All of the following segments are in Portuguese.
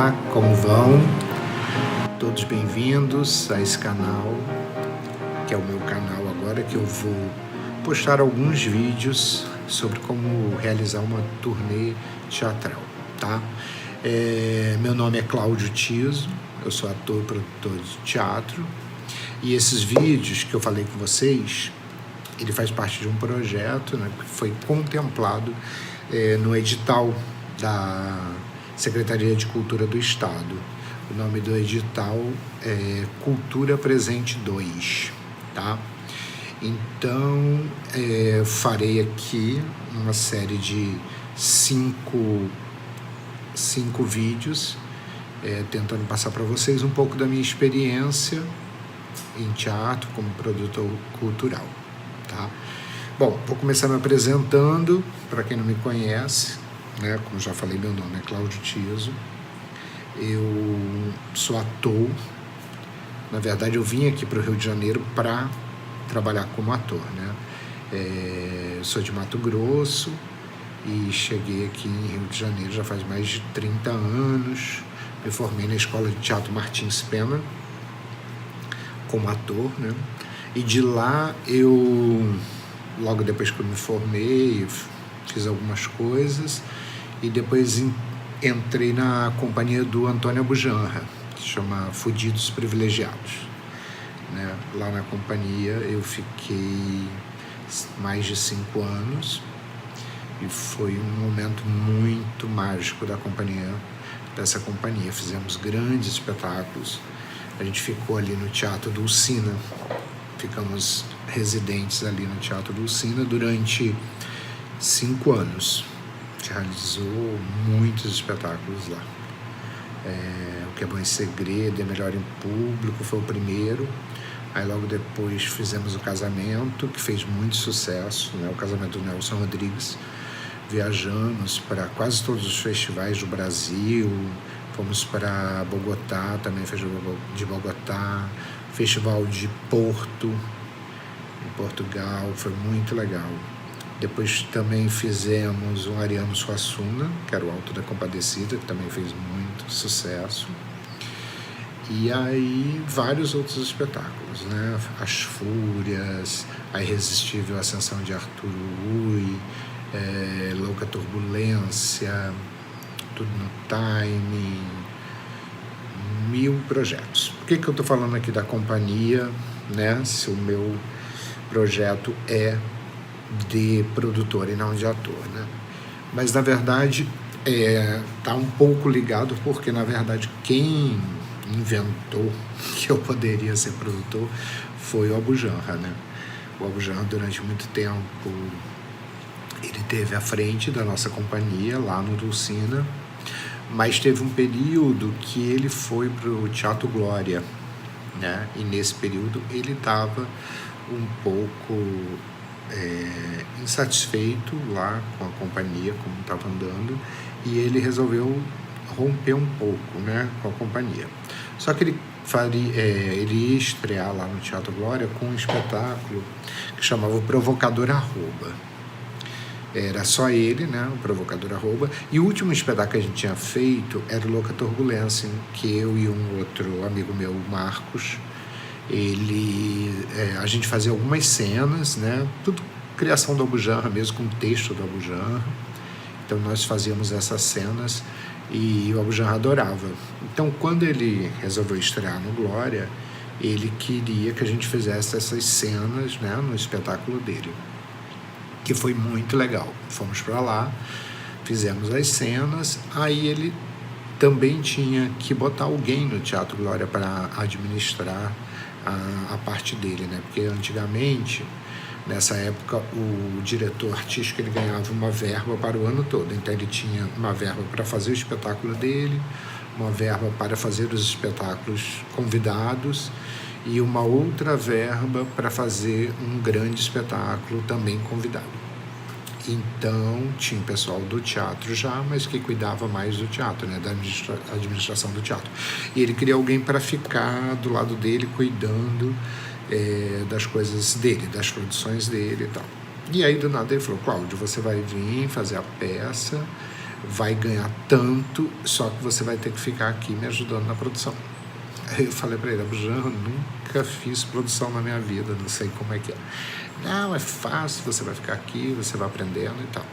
Olá, como vão? Todos bem-vindos a esse canal, que é o meu canal agora, que eu vou postar alguns vídeos sobre como realizar uma turnê teatral, tá? Meu nome é Cláudio Tiso, eu sou ator e produtor de teatro, e esses vídeos que eu falei com vocês, ele faz parte de um projeto, né, que foi contemplado no edital da Secretaria de Cultura do Estado. O nome do edital é Cultura Presente 2, tá? Então, farei aqui uma série de cinco vídeos, tentando passar para vocês um pouco da minha experiência em teatro como produtor cultural, tá? Bom, vou começar me apresentando, para quem não me conhece, né? Como já falei, meu nome é Cláudio Tiso, eu sou ator. Na verdade, eu vim aqui para o Rio de Janeiro para trabalhar como ator, né? Eu sou de Mato Grosso e cheguei aqui em Rio de Janeiro já faz mais de 30 anos. Me formei na Escola de Teatro Martins Pena como ator, né? E de lá logo depois que eu me formei, fiz algumas coisas e depois entrei na companhia do Antônio Abujanra, que se chama Fudidos Privilegiados, né? Lá na companhia eu fiquei mais de 5 anos e foi um momento muito mágico dessa companhia. Fizemos grandes espetáculos. A gente ficou ali no Teatro Dulcina, ficamos residentes ali no Teatro Dulcina durante 5 anos. A gente realizou muitos espetáculos lá. O Que é Bom em Segredo, É Melhor em Público foi o primeiro. Aí logo depois fizemos O Casamento, que fez muito sucesso, né? O Casamento do Nelson Rodrigues. Viajamos para quase todos os festivais do Brasil. Fomos para Bogotá, também Festival de Bogotá, Festival de Porto, em Portugal, foi muito legal. Depois também fizemos um Ariano Suassuna, que era o Alto da Compadecida, que também fez muito sucesso. E aí vários outros espetáculos, né? As Fúrias, A Irresistível Ascensão de Arthur Ui, Louca Turbulência, Tudo no Timing, 1000 projetos. Por que eu estou falando aqui da companhia, né? Se o meu projeto é de produtor e não de ator, né? Mas na verdade tá um pouco ligado, porque na verdade quem inventou que eu poderia ser produtor foi o Abujanra, né? O Abujanra durante muito tempo ele esteve à frente da nossa companhia lá no Dulcina, mas teve um período que ele foi para o Teatro Glória, né? E nesse período ele estava um pouco insatisfeito lá com a companhia, como estava andando, e ele resolveu romper um pouco, né, com a companhia. Só que ele ia estrear lá no Teatro Glória com um espetáculo que chamava O Provocador Arroba. Era só ele, né, o Provocador Arroba, e o último espetáculo que a gente tinha feito era o Louca Turbulência, que eu e um outro amigo meu, Marcos, a gente fazia algumas cenas, né, tudo criação do Abujanra mesmo, com texto do Abujanra. Então nós fazíamos essas cenas e o Abujanra adorava. Então quando ele resolveu estrear no Glória, ele queria que a gente fizesse essas cenas, né, no espetáculo dele, que foi muito legal. Fomos para lá, fizemos as cenas, aí ele também tinha que botar alguém no Teatro Glória para administrar a parte dele, né? Porque antigamente, nessa época, o diretor artístico ele ganhava uma verba para o ano todo. Então ele tinha uma verba para fazer o espetáculo dele, uma verba para fazer os espetáculos convidados e uma outra verba para fazer um grande espetáculo também convidado. Então tinha o pessoal do teatro já, mas que cuidava mais do teatro, né, da administração do teatro. E ele queria alguém para ficar do lado dele, cuidando das coisas dele, das produções dele e tal. E aí do nada ele falou: Cláudio, você vai vir fazer a peça, vai ganhar tanto, só que você vai ter que ficar aqui me ajudando na produção. Aí eu falei para ele: Abujam, eu nunca fiz produção na minha vida, não sei como é que é. Não, é fácil, você vai ficar aqui, você vai aprendendo e tal.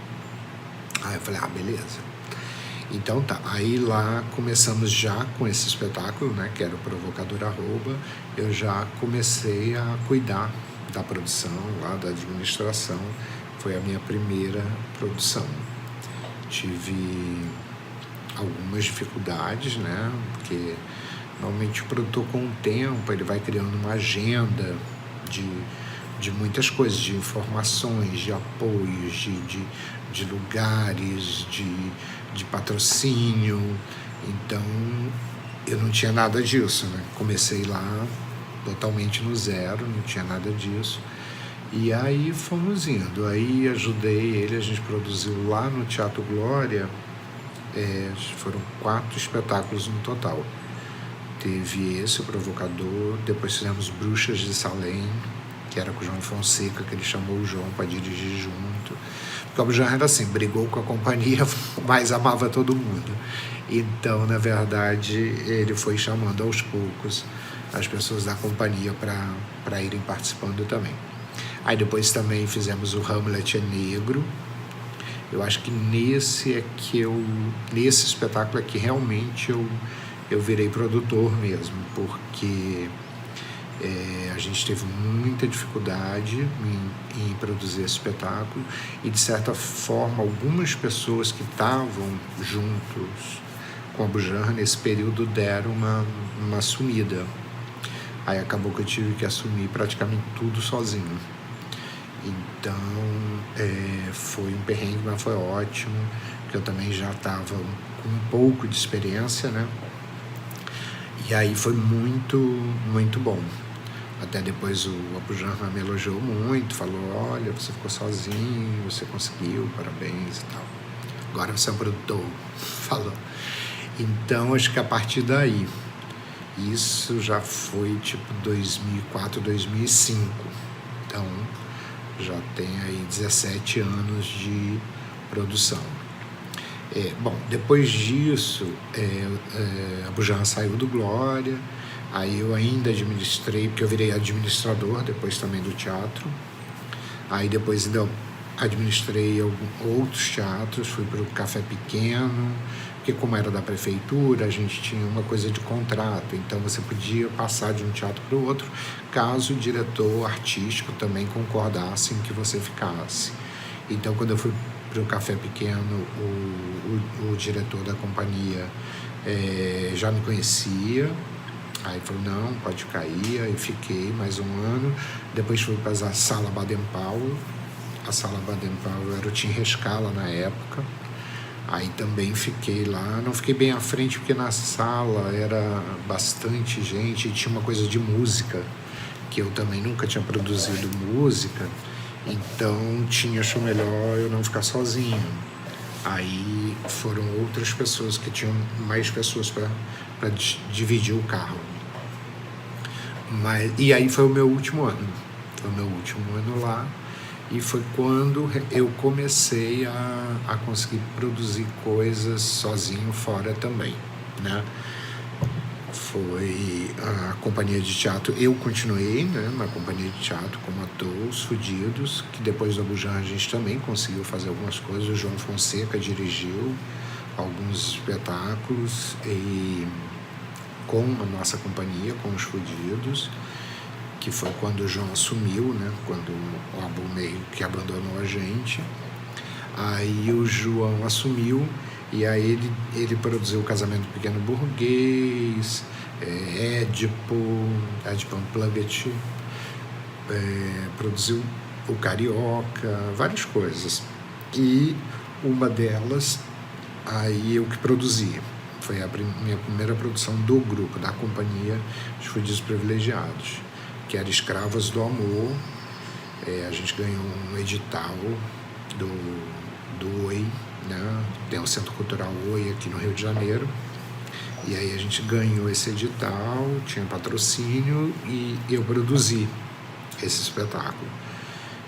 Aí eu falei: beleza. Então tá, aí lá começamos já com esse espetáculo, né, que era o Provocador Arroba. Eu já comecei a cuidar da produção, lá da administração. Foi a minha primeira produção. Tive algumas dificuldades, né, porque normalmente o produtor, com o tempo, ele vai criando uma agenda de muitas coisas, de informações, de apoios, de lugares, de patrocínio. Então, eu não tinha nada disso, né? Comecei lá totalmente no zero, não tinha nada disso. E aí fomos indo. Aí ajudei ele, a gente produziu lá no Teatro Glória, foram 4 espetáculos no total. Teve esse, o Provocador, depois fizemos Bruxas de Salem, que era com o João Fonseca, que ele chamou o João para dirigir junto. Porque o Abujam era assim, brigou com a companhia, mas amava todo mundo. Então, na verdade, ele foi chamando aos poucos as pessoas da companhia para irem participando também. Aí depois também fizemos o Hamlet é Negro. Eu acho que nesse espetáculo é que realmente eu virei produtor mesmo, porque a gente teve muita dificuldade em produzir esse espetáculo e, de certa forma, algumas pessoas que estavam juntos com a Abujam nesse período deram uma sumida. Aí acabou que eu tive que assumir praticamente tudo sozinho. Então, foi um perrengue, mas foi ótimo, porque eu também já estava com um pouco de experiência, né? E aí foi muito, muito bom. Até depois o Abujam me elogiou muito, falou: olha, você ficou sozinho, você conseguiu, parabéns e tal. Agora você é um produtor, falou. Então, acho que a partir daí, isso já foi tipo 2004, 2005. Então, já tem aí 17 anos de produção. Bom, depois disso, a Abujam saiu do Glória, aí eu ainda administrei, porque eu virei administrador depois também do teatro. Aí depois ainda administrei outros teatros, fui para o Café Pequeno, porque como era da prefeitura, a gente tinha uma coisa de contrato, então você podia passar de um teatro para o outro, caso o diretor artístico também concordasse em que você ficasse. Então, quando eu fui para o Café Pequeno, o diretor da companhia já me conhecia, aí falou: não, pode ficar aí. Aí fiquei mais um ano. Depois fui para a Sala Baden-Powell. A Sala Baden-Powell era o Tim Rescala na época. Aí também fiquei lá, não fiquei bem à frente porque na sala era bastante gente e tinha uma coisa de música, que eu também nunca tinha produzido música, então achou melhor eu não ficar sozinho. Aí foram outras pessoas que tinham mais pessoas para dividir o carro. E aí foi o meu último ano, lá. E foi quando eu comecei a conseguir produzir coisas sozinho fora também, né? Foi a companhia de teatro, eu continuei, né, na companhia de teatro como ator, Os Fudidos, que depois do Abujam a gente também conseguiu fazer algumas coisas. O João Fonseca dirigiu alguns espetáculos e com a nossa companhia, com Os Fudidos, que foi quando o João assumiu, né? Quando o Abu meio que abandonou a gente. Aí o João assumiu e aí ele produziu o Casamento do Pequeno Burguês, Édipo Unplugged, produziu o Carioca, várias coisas. E uma delas, aí eu que produzi. Foi a minha primeira produção do grupo, da companhia Os Fudidos Privilegiados, que era Escravas do Amor. A gente ganhou um edital do OI, né? Tem o Centro Cultural OI aqui no Rio de Janeiro. E aí a gente ganhou esse edital, tinha patrocínio e eu produzi esse espetáculo.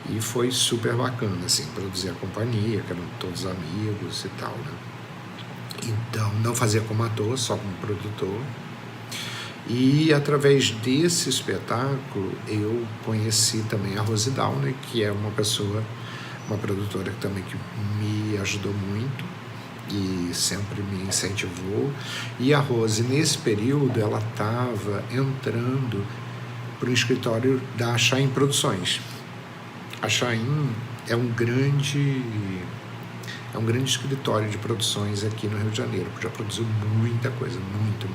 E foi super bacana, assim, produzir a companhia, que eram todos amigos e tal, né? Então, não fazia como ator, só como produtor. E através desse espetáculo eu conheci também a Rose Downer, que é uma produtora também que me ajudou muito e sempre me incentivou. E a Rose, nesse período, ela estava entrando para o escritório da Chaim Produções. A Chaim é um grande escritório de produções aqui no Rio de Janeiro, que já produziu muita coisa, muito.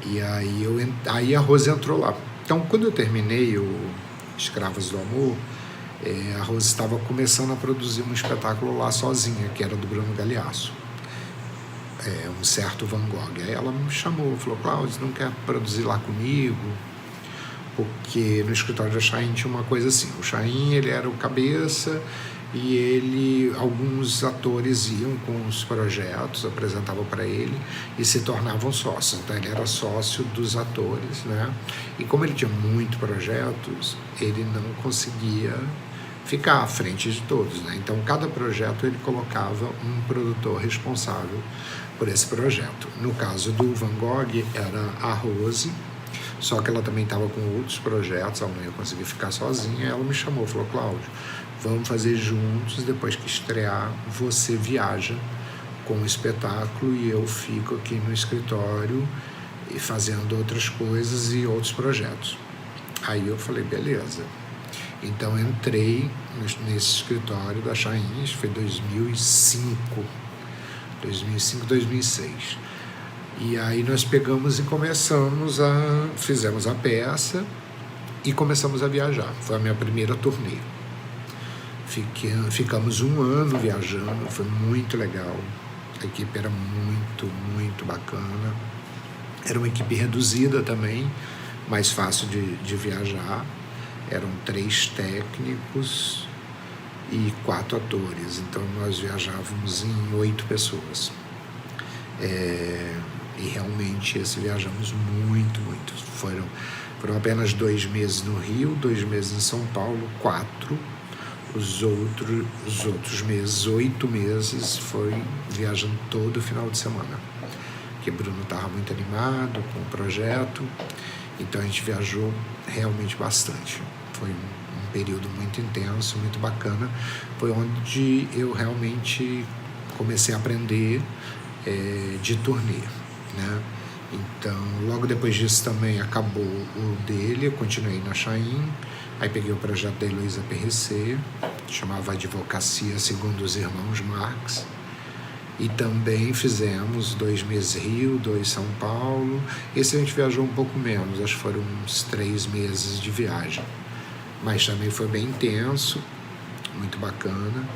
E aí a Rose entrou lá. Então, quando eu terminei o Escravos do Amor, a Rose estava começando a produzir um espetáculo lá sozinha, que era do Bruno Galhaço, um certo Van Gogh. Aí ela me chamou, falou: Cláudio, não quer produzir lá comigo? Porque no escritório da Chaim tinha uma coisa assim, o Chaim, ele era o cabeça e alguns atores iam com os projetos, apresentavam para ele e se tornavam sócios. Então ele era sócio dos atores, né? E como ele tinha muitos projetos, ele não conseguia ficar à frente de todos, né? Então cada projeto ele colocava um produtor responsável por esse projeto. No caso do Van Gogh era a Rose, só que ela também estava com outros projetos, ela não ia conseguir ficar sozinha. Ela me chamou, falou: Cláudio, vamos fazer juntos, depois que estrear, você viaja com o espetáculo e eu fico aqui no escritório e fazendo outras coisas e outros projetos. Aí eu falei: beleza. Então entrei nesse escritório da Chaim, foi 2005, 2006. E aí nós pegamos e fizemos a peça e começamos a viajar. Foi a minha primeira turnê. Ficamos 1 ano viajando, foi muito legal. A equipe era muito bacana. Era uma equipe reduzida também, mais fácil de viajar. Eram 3 técnicos e 4 atores. Então nós viajávamos em 8 pessoas. E realmente viajamos muito. Foram apenas 2 meses no Rio, 2 meses em São Paulo, 4. Os outros meses, 8 meses, foi viajando todo final de semana. Porque Bruno estava muito animado com o projeto, então a gente viajou realmente bastante. Foi um período muito intenso, muito bacana. Foi onde eu realmente comecei a aprender de turnê, né? Então, logo depois disso também acabou o dele, eu continuei na Chaim, aí peguei o projeto da Heloísa Perricet, chamava Advocacia Segundo os Irmãos Marx, e também fizemos 2 meses Rio, 2 São Paulo. Esse a gente viajou um pouco menos, acho que foram uns 3 meses de viagem, mas também foi bem intenso, muito bacana.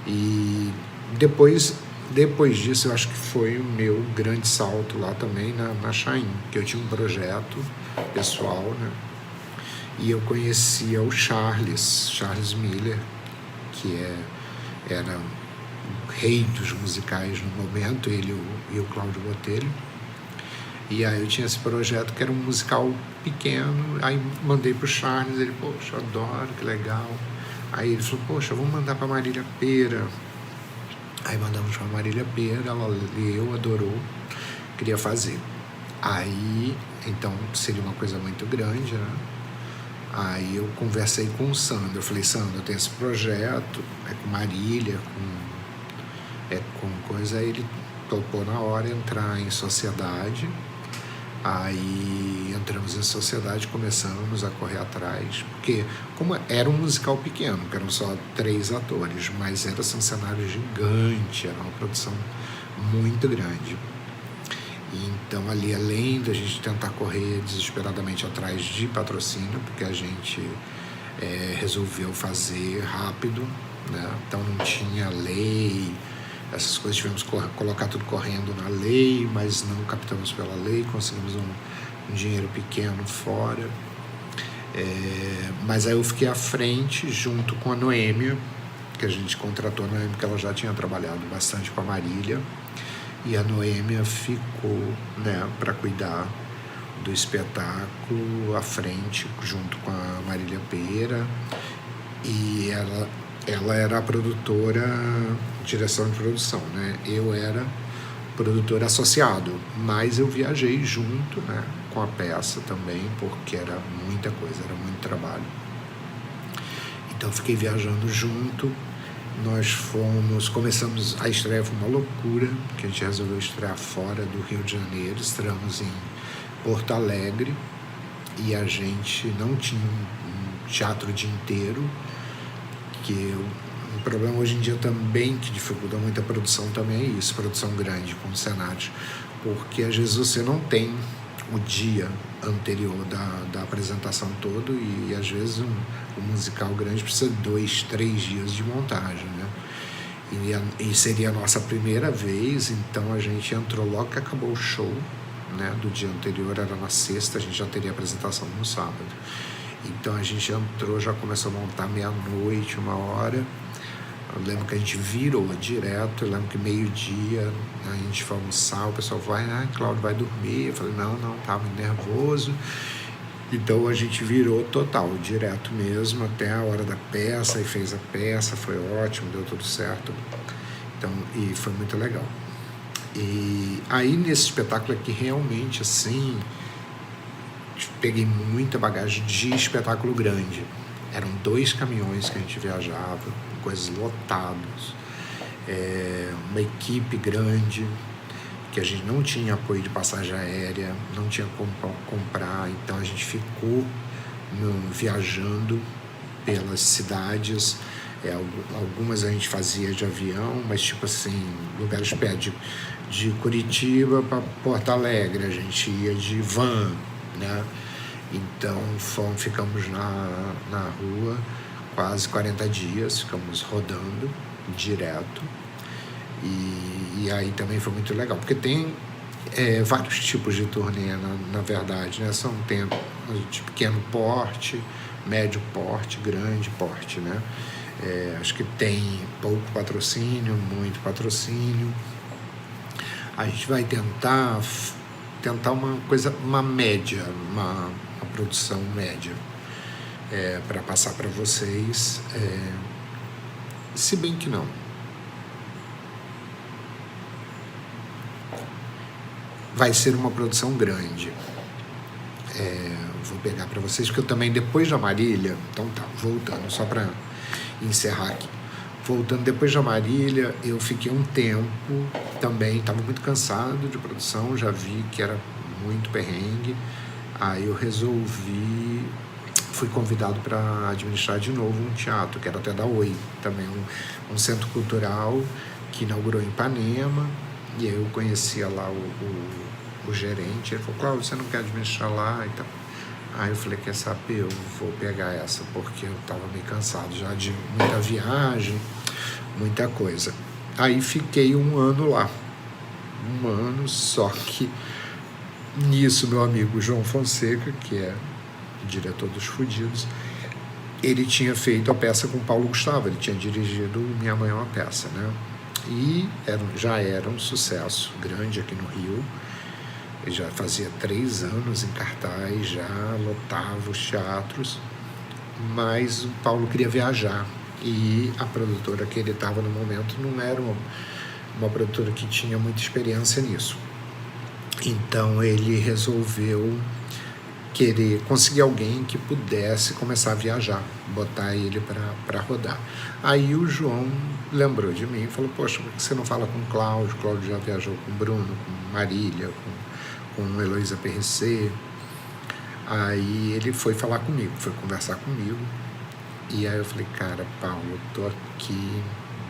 E depois disso, eu acho que foi o meu grande salto lá também na Chaim, que eu tinha um projeto pessoal, né? E eu conhecia o Charles Miller, que era o rei dos musicais no momento, ele e o Cláudio Botelho. E aí eu tinha esse projeto que era um musical pequeno, aí mandei pro Charles, ele: poxa, adoro, que legal. Aí ele falou: poxa, vamos mandar pra Marília Pêra. Aí mandamos para Marília Pêra, ela leu, adorou, queria fazer. Aí, então, seria uma coisa muito grande, né? Aí eu conversei com o Sandro, eu falei: Sandro, eu tenho esse projeto, com Marília, com coisa. Aí ele topou na hora entrar em sociedade. Aí entramos em sociedade, começamos a correr atrás, porque como era um musical pequeno, que eram só 3 atores, mas era um cenário gigante, era uma produção muito grande. Então ali, além da gente tentar correr desesperadamente atrás de patrocínio, porque a gente resolveu fazer rápido, né? Então não tinha lei, essas coisas, tivemos que colocar tudo correndo na lei, mas não captamos pela lei, conseguimos um dinheiro pequeno fora. Mas aí eu fiquei à frente, junto com a Noêmia, que a gente contratou a Noêmia, porque ela já tinha trabalhado bastante com a Marília, e a Noêmia ficou, né, para cuidar do espetáculo à frente, junto com a Marília Pêra, e ela era a produtora, direção de produção, né? Eu era produtor associado, mas eu viajei junto, né, com a peça também, porque era muita coisa, era muito trabalho. Então eu fiquei viajando junto. Nós começamos, a estreia foi uma loucura, porque a gente resolveu estrear fora do Rio de Janeiro, estreamos em Porto Alegre, e a gente não tinha um teatro o dia inteiro, que um problema hoje em dia também que dificulta muito a produção também é isso, produção grande com cenários, porque às vezes você não tem o dia anterior da apresentação todo, e às vezes um musical grande precisa de 2, 3 dias de montagem, né? E seria a nossa primeira vez, então a gente entrou logo que acabou o show, né, do dia anterior, era na sexta, a gente já teria apresentação no sábado. Então a gente entrou, já começou a montar meia-noite, 1h. Eu lembro que a gente virou direto, eu lembro que meio-dia a gente foi almoçar, o pessoal vai, Cláudio vai dormir. Eu falei, não, tava nervoso. Então a gente virou total, direto mesmo, até a hora da peça, e fez a peça, foi ótimo, deu tudo certo. Então, e foi muito legal. E aí nesse espetáculo aqui, realmente, assim, peguei muita bagagem de espetáculo grande. Eram 2 caminhões que a gente viajava, coisas lotadas, uma equipe grande, que a gente não tinha apoio de passagem aérea, não tinha como comprar, então a gente ficou viajando pelas cidades. Algumas a gente fazia de avião, mas tipo assim, lugares perto de Curitiba para Porto Alegre, a gente ia de van, né? Então ficamos na rua quase 40 dias, ficamos rodando direto. E aí também foi muito legal, porque tem vários tipos de turnê, na verdade, né? Tem de pequeno porte, médio porte, grande porte, né? Acho que tem pouco patrocínio, muito patrocínio. A gente vai tentar uma média, uma produção média, para passar para vocês, se bem que não. Vai ser uma produção grande. Vou pegar para vocês, porque eu também, depois da Marília, então tá, voltando, só para encerrar aqui. Voltando, depois da Marília, eu fiquei um tempo também, estava muito cansado de produção, já vi que era muito perrengue, aí eu fui convidado para administrar de novo um teatro, que era até da Oi, também um centro cultural que inaugurou em Ipanema, e aí eu conhecia lá o gerente, ele falou, Cláudio, você não quer administrar lá? Então, aí eu falei, quer saber, eu vou pegar essa, porque eu estava meio cansado já de muita viagem, muita coisa. Aí fiquei 1 ano lá, 1 ano, só que nisso meu amigo João Fonseca, que é o diretor dos Fudidos, ele tinha feito a peça com Paulo Gustavo, ele tinha dirigido Minha Mãe é uma Peça, né? E já era um sucesso grande aqui no Rio. Ele já fazia 3 anos em cartaz, já lotava os teatros, mas o Paulo queria viajar, e a produtora que ele estava no momento não era uma produtora que tinha muita experiência nisso. Então ele resolveu querer conseguir alguém que pudesse começar a viajar, botar ele para rodar. Aí o João lembrou de mim e falou, poxa, por que você não fala com o Cláudio? O Cláudio já viajou com o Bruno, com Marília, com Heloísa Perricet. Aí ele foi falar comigo, foi conversar comigo, e aí eu falei, cara, Paulo, eu tô aqui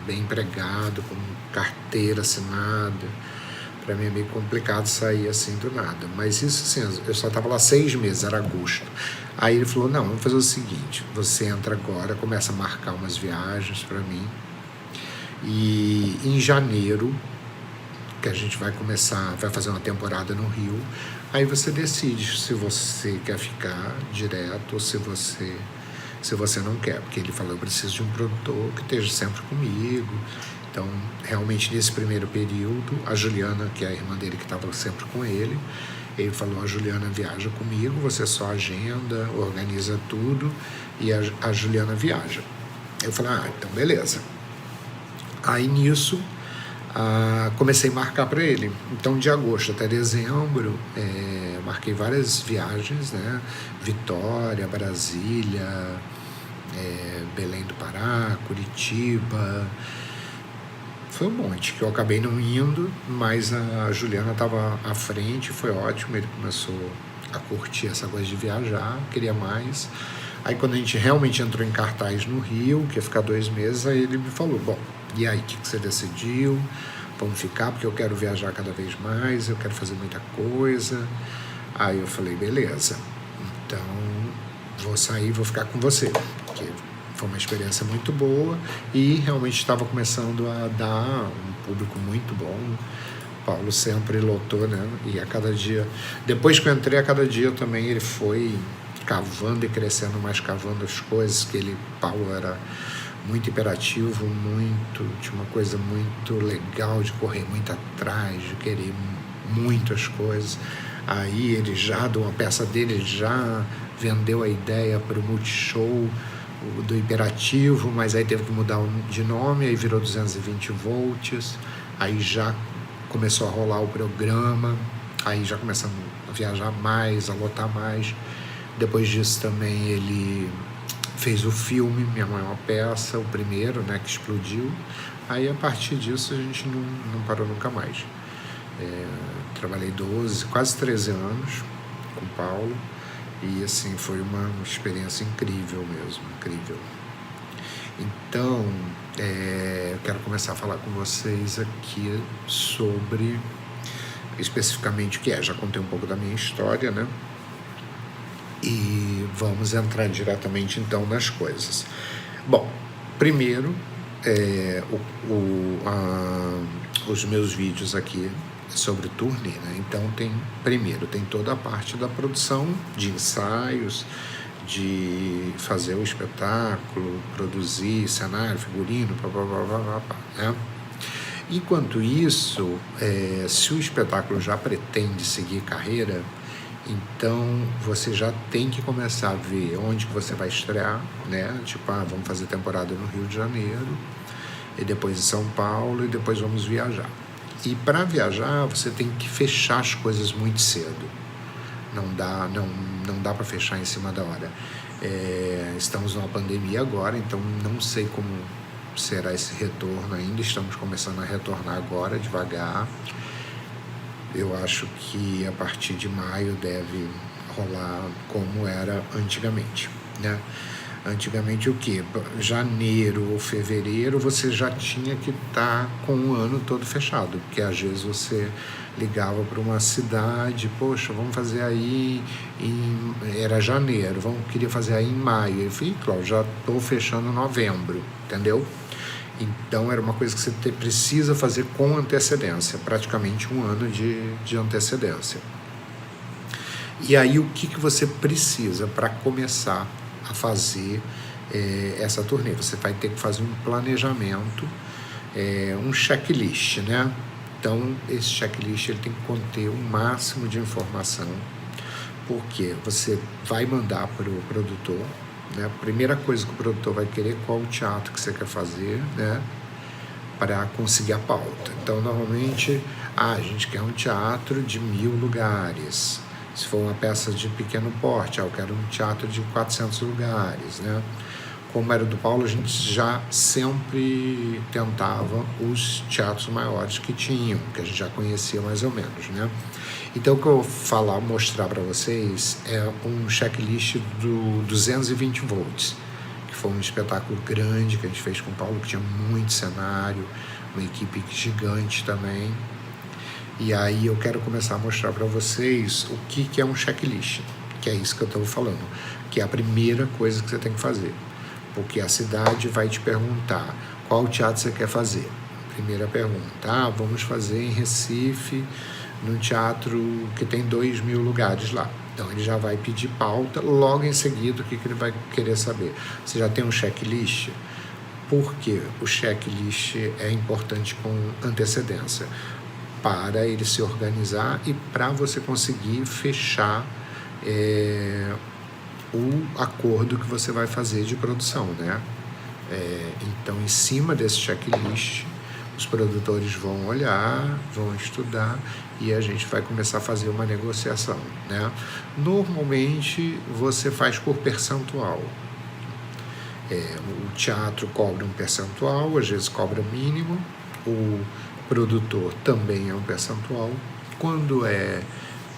bem empregado, com carteira assinada, para mim é meio complicado sair assim do nada, mas isso assim, eu só estava lá 6 meses, era agosto. Aí ele falou, não, vamos fazer o seguinte, você entra agora, começa a marcar umas viagens para mim, e em janeiro, que a gente vai fazer uma temporada no Rio, aí você decide se você quer ficar direto ou se você não quer, porque ele falou, eu preciso de um produtor que esteja sempre comigo. Então, realmente, nesse primeiro período, a Juliana, que é a irmã dele, que estava sempre com ele falou, a Juliana viaja comigo, você só agenda, organiza tudo, e a Juliana viaja. Eu falei, então beleza. Aí nisso, comecei a marcar para ele. Então, de agosto até dezembro, marquei várias viagens, né? Vitória, Brasília, Belém do Pará, Curitiba. Foi um monte que eu acabei não indo, mas a Juliana estava à frente, foi ótimo. Ele começou a curtir essa coisa de viajar, queria mais. Aí quando a gente realmente entrou em cartaz no Rio, que ia ficar 2 meses, aí ele me falou, bom, e aí, o que você decidiu? Vamos ficar, porque eu quero viajar cada vez mais, eu quero fazer muita coisa. Aí eu falei, beleza, então vou sair, vou ficar com você, porque foi uma experiência muito boa e realmente estava começando a dar um público muito bom. Paulo sempre lotou, né? E a cada dia, depois que eu entrei, a cada dia também ele foi cavando e crescendo mais, cavando as coisas, Paulo era muito hiperativo, tinha uma coisa muito legal de correr muito atrás, de querer muito as coisas. Aí ele já, de uma peça dele, ele já vendeu a ideia para o Multishow do hiperativo, mas aí teve que mudar de nome, aí virou 220 volts, aí já começou a rolar o programa, aí já começamos a viajar mais, a lotar mais. Depois disso também ele fez o filme Minha Mãe é uma Peça, o primeiro, né, que explodiu. Aí a partir disso a gente não parou nunca mais. Trabalhei 12, quase 13 anos com o Paulo e assim foi uma experiência incrível mesmo, incrível. Então, eu quero começar a falar com vocês aqui sobre especificamente o que é. Já contei um pouco da minha história, né? E vamos entrar diretamente então nas coisas. Bom, primeiro, os meus vídeos aqui sobre turnê, né? Então primeiro tem toda a parte da produção de ensaios, de fazer o espetáculo, produzir cenário, figurino, né? Enquanto isso, se o espetáculo já pretende seguir carreira, então você já tem que começar a ver onde que você vai estrear, né? Tipo, vamos fazer temporada no Rio de Janeiro, e depois em São Paulo, e depois vamos viajar. E para viajar, você tem que fechar as coisas muito cedo. Não dá para fechar em cima da hora. Estamos numa pandemia agora, então não sei como será esse retorno ainda. Estamos começando a retornar agora, devagar. Eu acho que a partir de maio deve rolar como era antigamente, né? Antigamente o quê? Janeiro ou fevereiro você já tinha que estar com o ano todo fechado, porque às vezes você ligava para uma cidade, poxa, vamos fazer aí era janeiro, queria fazer aí em maio. Eu falei, claro, já estou fechando novembro, entendeu? Então era uma coisa que você precisa fazer com antecedência, praticamente um ano de antecedência. E aí o que você precisa para começar a fazer essa turnê? Você vai ter que fazer um planejamento, um checklist, né? Então esse checklist ele tem que conter o máximo de informação, porque você vai mandar para o produtor, né? A primeira coisa que o produtor vai querer, qual o teatro que você quer fazer, né? Para conseguir a pauta. Então normalmente a gente quer um teatro de 1000 lugares. Se for uma peça de pequeno porte, eu quero um teatro de 400 lugares, né? Como era do Paulo, a gente já sempre tentava os teatros maiores que tinham, que a gente já conhecia mais ou menos, né? Então, o que eu vou mostrar para vocês é um checklist do 220 volts, que foi um espetáculo grande que a gente fez com o Paulo, que tinha muito cenário, uma equipe gigante também. E aí eu quero começar a mostrar para vocês o que é um checklist, que é isso que eu estou falando, que é a primeira coisa que você tem que fazer. Porque a cidade vai te perguntar qual teatro você quer fazer. Primeira pergunta, vamos fazer em Recife, num teatro que tem 2000 lugares lá. Então ele já vai pedir pauta, logo em seguida o que ele vai querer saber? Você já tem um checklist? Por que o checklist é importante com antecedência? Para ele se organizar e para você conseguir fechar o acordo que você vai fazer de produção, né? Então, em cima desse checklist, os produtores vão olhar, vão estudar e a gente vai começar a fazer uma negociação, né? Normalmente você faz por percentual. O teatro cobra um percentual, às vezes cobra mínimo, o produtor também é um percentual. Quando é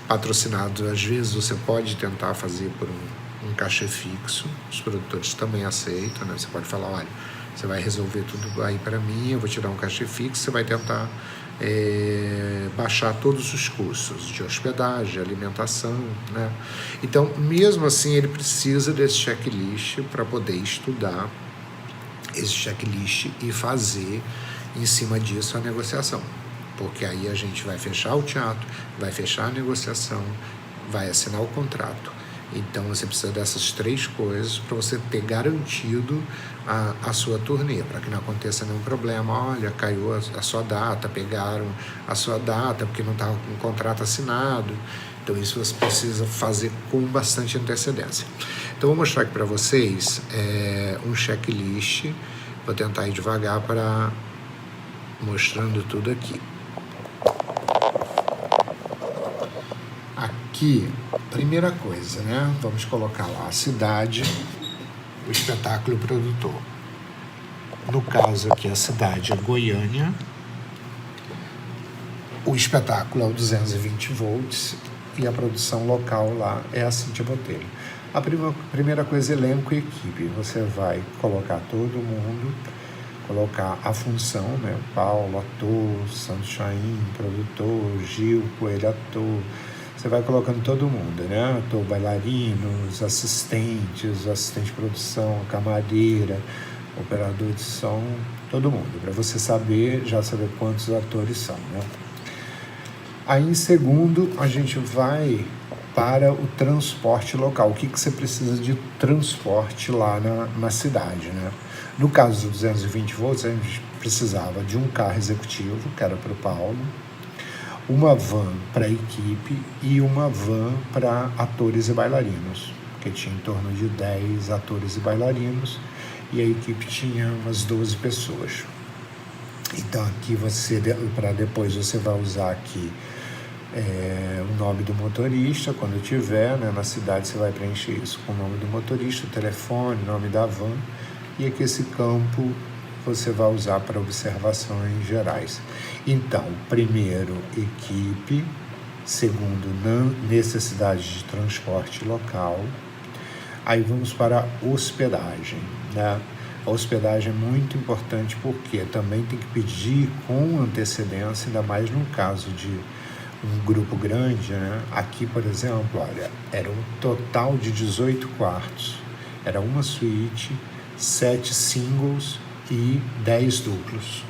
patrocinado, às vezes você pode tentar fazer por um cachê fixo, os produtores também aceitam, né? Você pode falar, olha, você vai resolver tudo aí para mim, eu vou tirar um cachê fixo, você vai tentar baixar todos os custos de hospedagem, de alimentação, né? Então, mesmo assim, ele precisa desse checklist para poder estudar esse checklist e fazer em cima disso a negociação, porque aí a gente vai fechar o teatro, vai fechar a negociação, vai assinar o contrato. Então você precisa dessas 3 coisas para você ter garantido a sua turnê, para que não aconteça nenhum problema. Olha, caiu a sua data, pegaram a sua data porque não estava com o contrato assinado. Então isso você precisa fazer com bastante antecedência. Então vou mostrar aqui para vocês um checklist. Vou tentar ir devagar para mostrando tudo aqui. Aqui, primeira coisa, né? Vamos colocar lá a cidade, o espetáculo produtor. No caso aqui, a cidade é Goiânia. O espetáculo é o 220 volts e a produção local lá é a Cíntia Botelho. A primeira coisa, elenco e equipe. Você vai colocar todo mundo, colocar a função, né? Paulo, ator, Santos Chaim, produtor, Gil, Coelho, ator. Você vai colocando todo mundo, né? Ator, bailarinos, assistentes, assistente de produção, camareira, operador de som, todo mundo, para você já saber quantos atores são, né? Aí, em segundo, a gente vai para o transporte local. O que você precisa de transporte lá na cidade, né? No caso dos 220 volts, a gente precisava de um carro executivo, que era para o Paulo, uma van para a equipe e uma van para atores e bailarinos, porque tinha em torno de 10 atores e bailarinos e a equipe tinha umas 12 pessoas. Então aqui para depois você vai usar aqui o nome do motorista, quando tiver, né, na cidade você vai preencher isso com o nome do motorista, o telefone, nome da van, e aqui esse campo você vai usar para observações gerais. Então, primeiro, equipe. Segundo, necessidade de transporte local. Aí vamos para a hospedagem, né? A hospedagem é muito importante porque também tem que pedir com antecedência, ainda mais no caso de um grupo grande, né? Aqui, por exemplo, olha, era um total de 18 quartos. Era uma suíte, 7 singles e 10 duplos.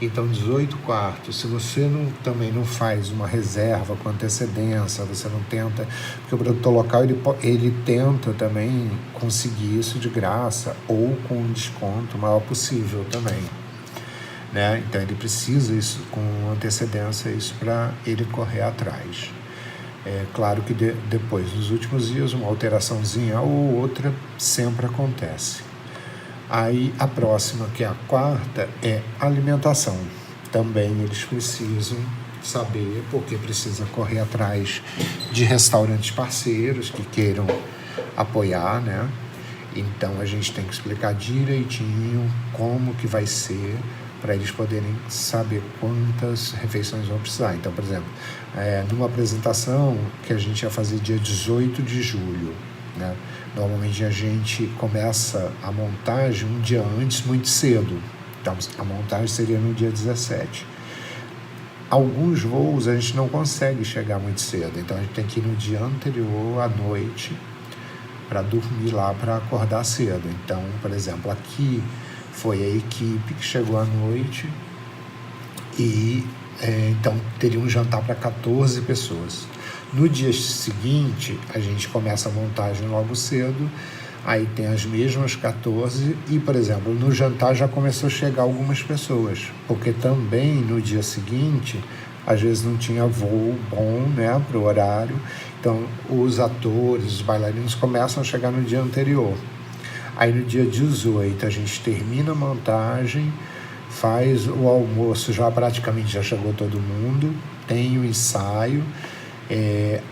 Então, 18 quartos. Se você também não faz uma reserva com antecedência, você não tenta, porque o produtor local ele tenta também conseguir isso de graça ou com um desconto maior possível também, né? Então ele precisa isso com antecedência, isso para ele correr atrás. É claro que depois, nos últimos dias, uma alteraçãozinha ou outra sempre acontece. Aí a próxima, que é a quarta, é alimentação. Também eles precisam saber, porque precisa correr atrás de restaurantes parceiros que queiram apoiar, né? Então a gente tem que explicar direitinho como que vai ser, para eles poderem saber quantas refeições vão precisar. Então, por exemplo, numa apresentação que a gente ia fazer dia 18 de julho, né? Normalmente a gente começa a montagem um dia antes, muito cedo. Então a montagem seria no dia 17. Alguns voos a gente não consegue chegar muito cedo, então a gente tem que ir no dia anterior à noite para dormir lá, para acordar cedo. Então, por exemplo, aqui foi a equipe que chegou à noite e então teria um jantar para 14 pessoas. No dia seguinte, a gente começa a montagem logo cedo, aí tem as mesmas 14 e, por exemplo, no jantar já começou a chegar algumas pessoas, porque também no dia seguinte, às vezes não tinha voo bom, né, para o horário, então os atores, os bailarinos começam a chegar no dia anterior. Aí no dia 18 a gente termina a montagem, faz o almoço, praticamente já chegou todo mundo, tem o ensaio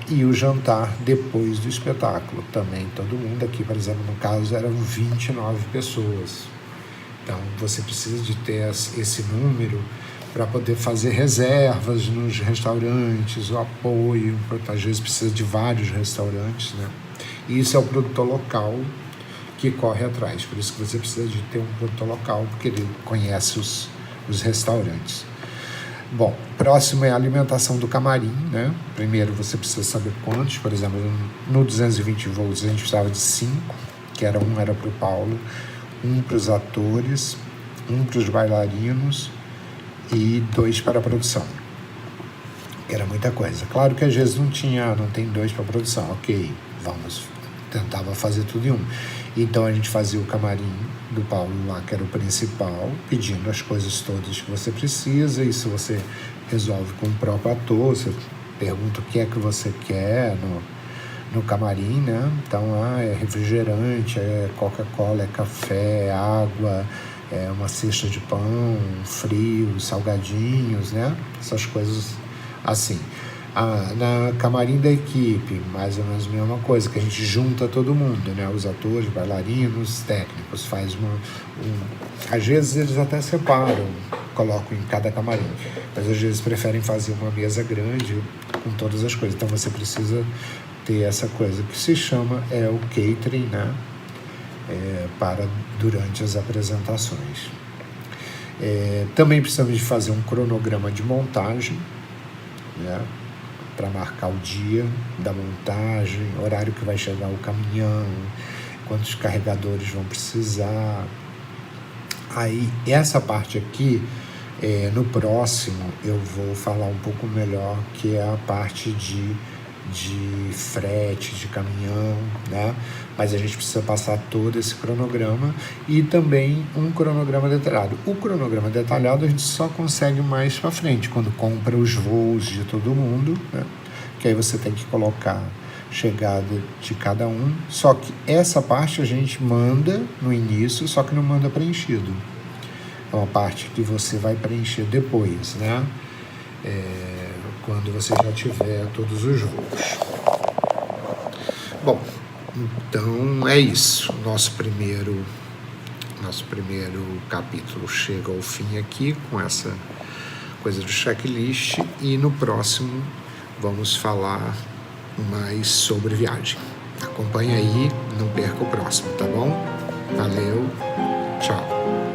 e o jantar depois do espetáculo. Também todo mundo aqui, por exemplo, no caso, eram 29 pessoas. Então, você precisa de ter esse número para poder fazer reservas nos restaurantes, o apoio, porque às vezes precisa de vários restaurantes, né? E isso é o produtor local que corre atrás. Por isso que você precisa de ter um produtor local, porque ele conhece os restaurantes. Bom, próximo é a alimentação do camarim, né? Primeiro você precisa saber quantos. Por exemplo, no 220 volts a gente precisava de 5, que era para o Paulo, um para os atores, um para os bailarinos e 2 para a produção. Era muita coisa. Claro que às vezes não tem 2 para a produção. Ok, tentava fazer tudo em um. Então a gente fazia o camarim do Paulo lá, que era o principal, pedindo as coisas todas que você precisa. Isso você resolve com o próprio ator, você pergunta o que é que você quer no camarim, né? Então, é refrigerante, é Coca-Cola, é café, é água, é uma cesta de pão, frio, salgadinhos, né? Essas coisas assim. Na camarim da equipe, mais ou menos a mesma coisa, que a gente junta todo mundo, né? Os atores, bailarinos, técnicos, faz às vezes eles até separam, colocam em cada camarim, mas às vezes preferem fazer uma mesa grande com todas as coisas. Então você precisa ter essa coisa que se chama o catering, né? Para durante as apresentações. Também precisamos de fazer um cronograma de montagem, né? Para marcar o dia da montagem, horário que vai chegar o caminhão, quantos carregadores vão precisar. Aí, essa parte aqui, no próximo, eu vou falar um pouco melhor, que é a parte de frete, de caminhão, né? Mas a gente precisa passar todo esse cronograma e também um cronograma detalhado. O cronograma detalhado a gente só consegue mais para frente, quando compra os voos de todo mundo, né? Que aí você tem que colocar chegada de cada um. Só que essa parte a gente manda no início, só que não manda preenchido. É uma parte que você vai preencher depois, né? Quando você já tiver todos os voos. Bom, então é isso. Nosso primeiro capítulo chega ao fim aqui com essa coisa do checklist, e no próximo vamos falar mais sobre viagem. Acompanha aí, não perca o próximo, tá bom? Valeu, tchau.